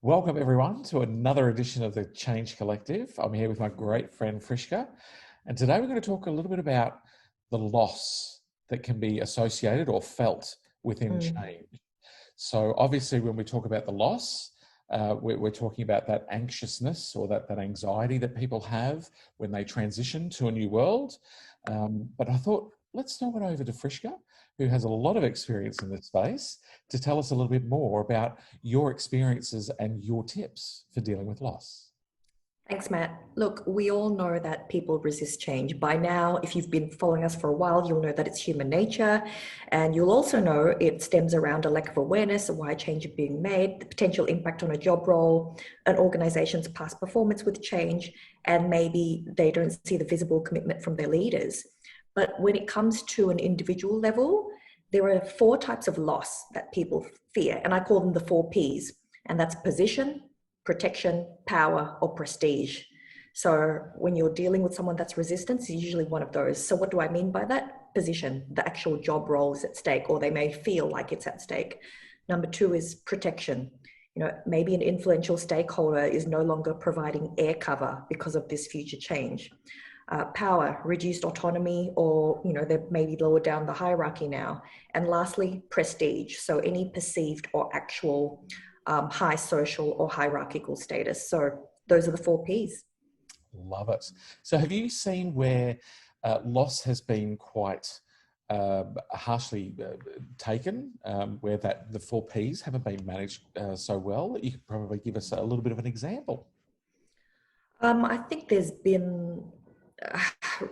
Welcome everyone to another edition of the Change Collective. I'm here with my great friend Frischka, and today we're going to talk a little bit about the loss that can be associated or felt within change. So obviously when we talk about the loss, we're talking about that anxiousness or that anxiety that people have when they transition to a new world. But I thought, let's throw it over to Frischka, who has a lot of experience in this space, to tell us a little bit more about your experiences and your tips for dealing with loss. Thanks, Matt. Look, we all know that people resist change. By now, if you've been following us for a while, you'll know that it's human nature. And you'll also know it stems around a lack of awareness of why change is being made, the potential impact on a job role, an organization's past performance with change, and maybe they don't see the visible commitment from their leaders. But when it comes to an individual level, there are four types of loss that people fear, and I call them the four Ps, and that's position, protection, power, or prestige. So when you're dealing with someone that's resistant, it's usually one of those. So what do I mean by that? Position, the actual job role is at stake, or they may feel like it's at stake. Number two is protection. Maybe an influential stakeholder is no longer providing air cover because of this future change. Power, reduced autonomy, or they're maybe lower down the hierarchy now. And lastly, prestige. So any perceived or actual high social or hierarchical status. So those are the four Ps. Love it. So have you seen where loss has been quite harshly taken, where the four Ps haven't been managed so well? You could probably give us a little bit of an example. I think there's been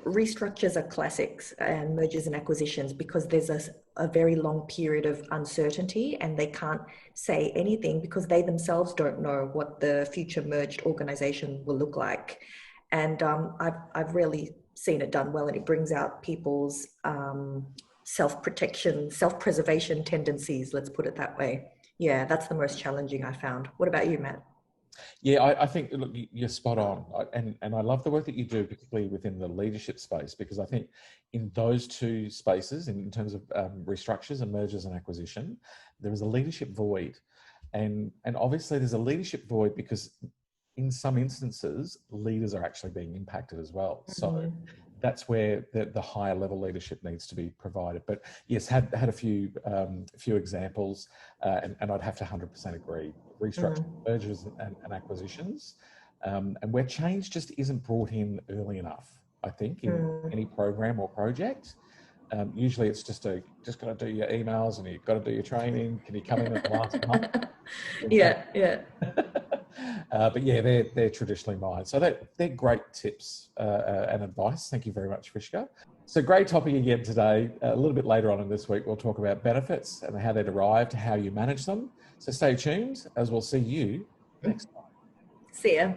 restructures are classics and mergers and acquisitions because there's a very long period of uncertainty and they can't say anything because they themselves don't know what the future merged organization will look like. And I've really seen it done well, and it brings out people's self-protection, self-preservation tendencies, let's put it that way. Yeah, that's the most challenging I found. What about you, Matt? Yeah, I think, look, you're spot on. And I love the work that you do, particularly within the leadership space, because I think in those two spaces, in terms of restructures and mergers and acquisition, there is a leadership void. And obviously there's a leadership void because in some instances, leaders are actually being impacted as well. So that's where the higher level leadership needs to be provided. But yes, had a few examples, and I'd have to 100% agree. Restructuring, mergers and acquisitions, and where change just isn't brought in early enough, I think, in any program or project. Usually it's just got to do your emails and you've got to do your training. Can you come in at the last month? Yeah. But yeah, they're traditionally mine. So they're great tips and advice. Thank you very much, Frischka. So great topic again today. A little bit later on in this week, we'll talk about benefits and how they're derived, how you manage them. So stay tuned as we'll see you next time. See ya.